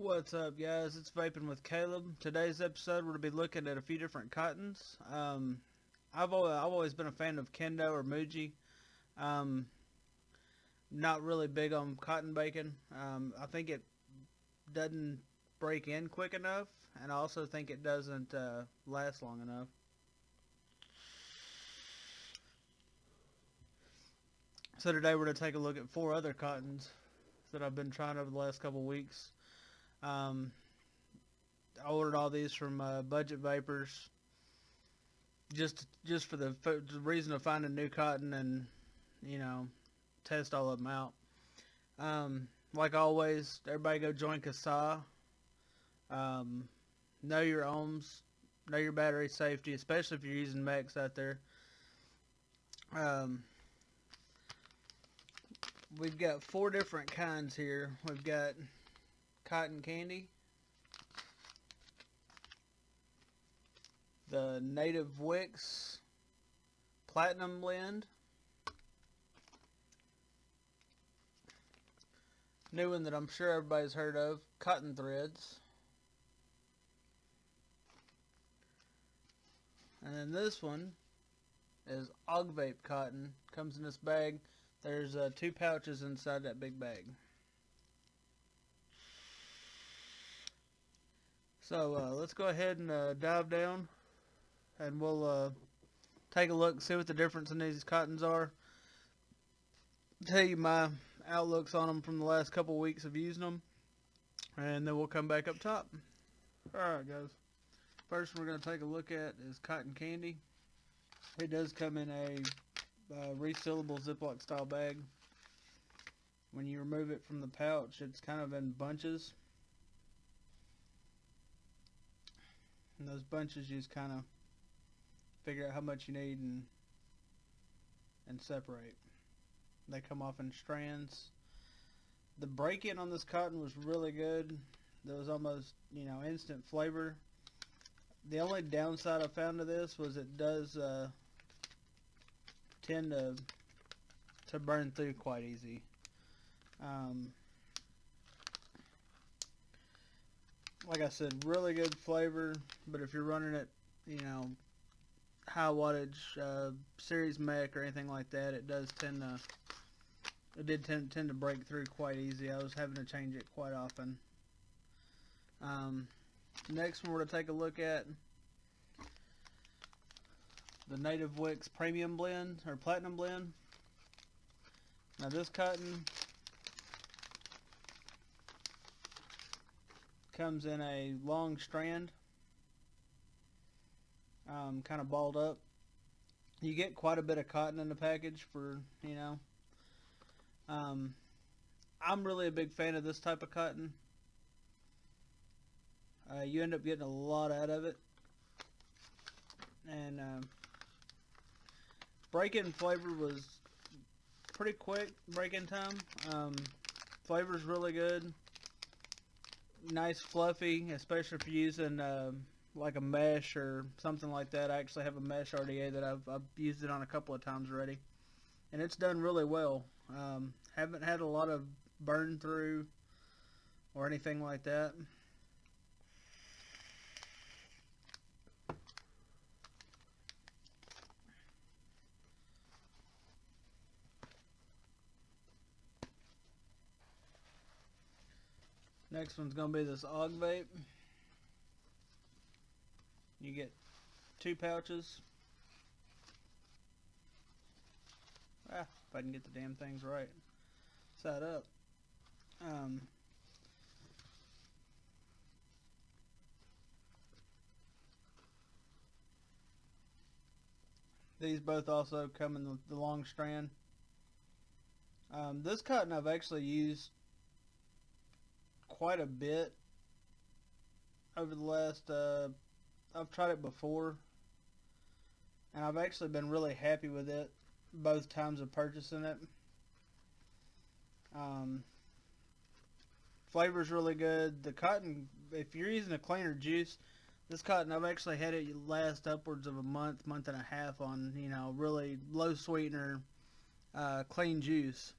What's up, guys? It's Vaping with Caleb. Today's episode, we're going to be looking at a few different cottons. I've always been a fan of Kendo or Muji. Not really big on cotton bacon. I think it doesn't break in quick enough, and I also think it doesn't last long enough. So today we're going to take a look at 4 other cottons that I've been trying over the last couple weeks. I ordered all these from Budget Vapors just for the reason of finding new cotton and, test all of them out. Like always, everybody go join CASA. Know your ohms, know your battery safety, especially if you're using mechs out there. We've got 4 different kinds here. We've got cotton candy, the native Wicks platinum blend, new one that I'm sure everybody's heard of, Cotn Threads, and then this one is Augvape cotton. Comes in this bag. There's 2 pouches inside that big bag. So let's go ahead and dive down, and we'll take a look, see what the difference in these cottons are. Tell you my outlooks on them from the last couple weeks of using them, and then we'll come back up top. Alright guys, first we're going to take a look at is cotton candy. It does come in a resealable Ziploc style bag. When you remove it from the pouch, it's kind of in bunches. And those bunches you just kind of figure out how much you need and separate. They come off in strands. The break-in on this cotton was really good. There was almost, instant flavor. The only downside I found to this was it does tend to burn through quite easy. Like I said, really good flavor, but if you're running it, high wattage series mech or anything like that, it did tend to break through quite easy. I was having to change it quite often. Next one we're going to take a look at the Native Wicks Premium Blend or Platinum Blend. Now this cotton comes in a long strand, kind of balled up. You get quite a bit of cotton in the package for, I'm really a big fan of this type of cotton. You end up getting a lot out of it, and break-in flavor was pretty quick. Break-in time. Flavor's really good. Nice fluffy, especially if you're using like a mesh or something like that. I actually have a mesh RDA that I've used it on a couple of times already, and it's done really well. Haven't had a lot of burn through or anything like that. Next one's going to be this Augvape. You get 2 pouches. If I can get the damn things right. Side up. These both also come in the long strand. This cotton I've actually used quite a bit over the last I've tried it before, and I've actually been really happy with it both times of purchasing it. Flavor's really good. The cotton, if you're using a cleaner juice, this cotton, I've actually had it last upwards of a month and a half on, really low sweetener, clean juice.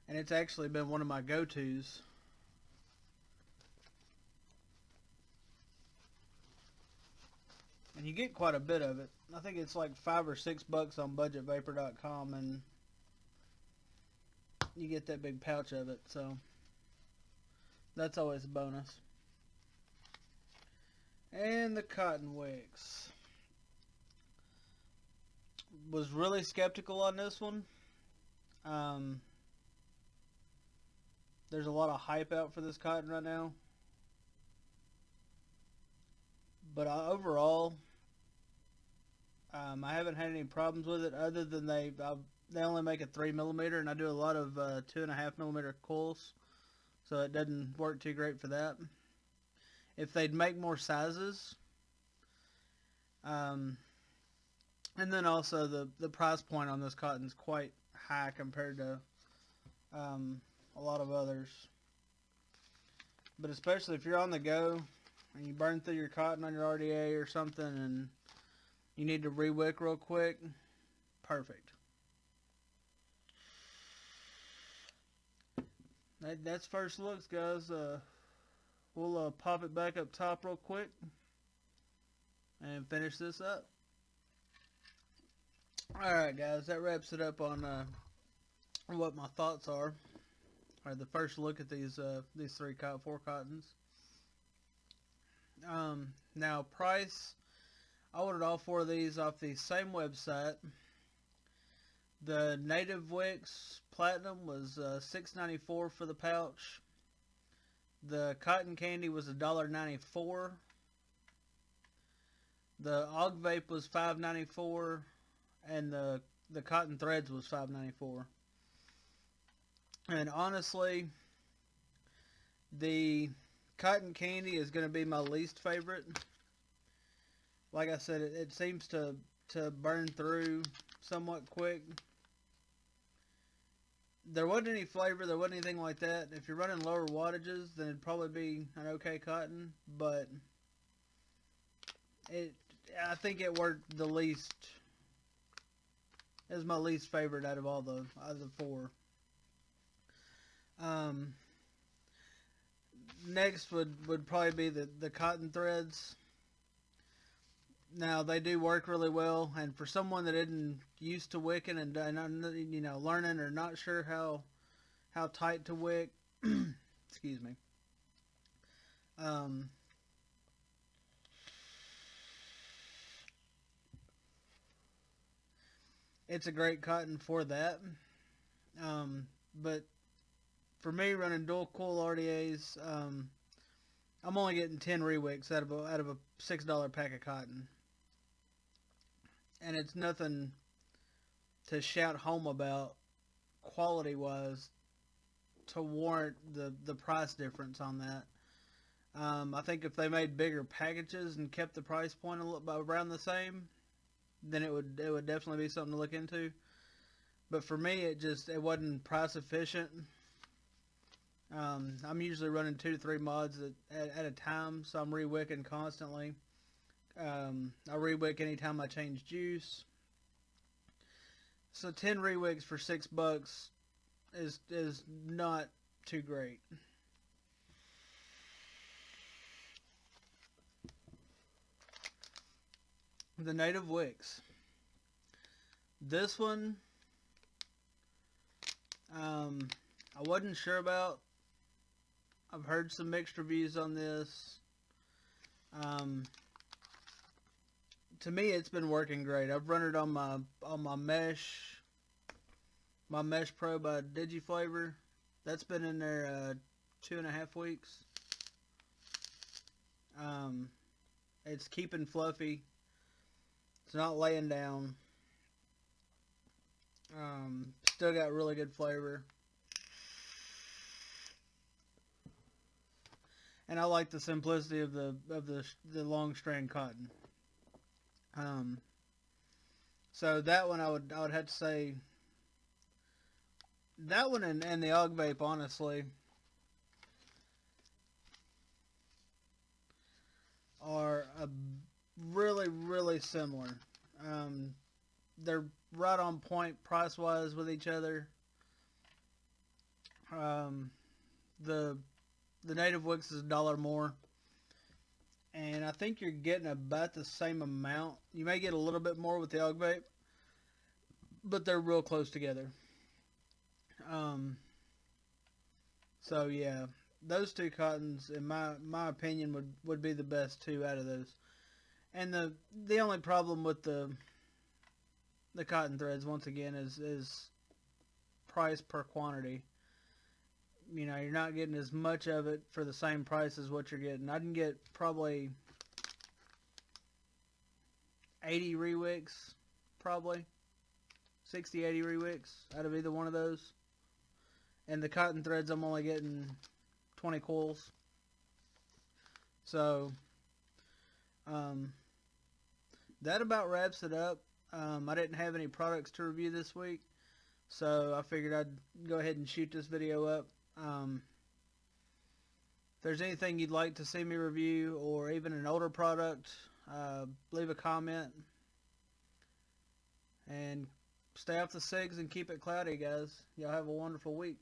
And it's actually been one of my go-tos And you get quite a bit of it. I think it's like $5 or $6 on budgetvapor.com, and you get that big pouch of it, so that's always a bonus. And the Cotn Wicks. Was really skeptical on this one. There's a lot of hype out for this cotton right now. But overall, I haven't had any problems with it, other than they only make a 3mm, and I do a lot of 2.5mm coils, so it doesn't work too great for that. If they'd make more sizes, and then also the price point on this cotton is quite high compared to a lot of others. But especially if you're on the go and you burn through your cotton on your RDA or something and you need to re-wick real quick, perfect. That's first looks, guys. We'll pop it back up top real quick and finish this up. Alright, guys, that wraps it up on what my thoughts are, or the first look at these 4 cottons. Now, price, I ordered all 4 of these off the same website. The native Wicks Platinum was $6.94 for the pouch. The cotton candy was $1.94. The Augvape was $5.94, and the Cotn Threads was $5.94. And honestly, the cotton candy is going to be my least favorite. Like I said, it seems to burn through somewhat quick. There wasn't any flavor, there wasn't anything like that. If you're running lower wattages, then it'd probably be an okay cotton, but I think it worked the least. It was my least favorite out of all the 4. Next would probably be the Cotn Threads. Now, they do work really well, and for someone that isn't used to wicking and learning or not sure how tight to wick, excuse me, it's a great cotton for that. But for me, running dual coil RDAs, I'm only getting 10 re-wicks out of a $6 pack of cotton. And it's nothing to shout home about quality-wise to warrant the price difference on that. I think if they made bigger packages and kept the price point around the same, then it would definitely be something to look into. But for me, it wasn't price efficient. I'm usually running 2 to 3 mods at a time, so I'm re-wicking constantly. I re-wick anytime I change juice. So 10 re-wicks for $6 is not too great. The native Wicks. This one, I wasn't sure about. I've heard some mixed reviews on this. To me, it's been working great. I've run it on my Mesh Pro by DigiFlavor. That's been in there 2.5 weeks. It's keeping fluffy. It's not laying down. Still got really good flavor. And I like the simplicity of the long strand cotton. So that one I would have to say, that one and the Augvape, honestly, are really, really similar. They're right on point price wise with each other. The native Wicks is $1 more, and I think you're getting about the same amount. You may get a little bit more with the Augvape, but they're real close together. So yeah, those two Cotns, in my opinion, would be the best two out of those. And the only problem with the Cotn Threads, once again, is price per quantity. You know, you're not getting as much of it for the same price as what you're getting. I can get probably 80 Wicks, probably 60, 80 Wicks out of either one of those. And the Cotn Threads, I'm only getting 20 coils. So that about wraps it up. I didn't have any products to review this week, so I figured I'd go ahead and shoot this video up. If there's anything you'd like to see me review, or even an older product, leave a comment. And stay off the cigs and keep it cloudy, guys. Y'all have a wonderful week.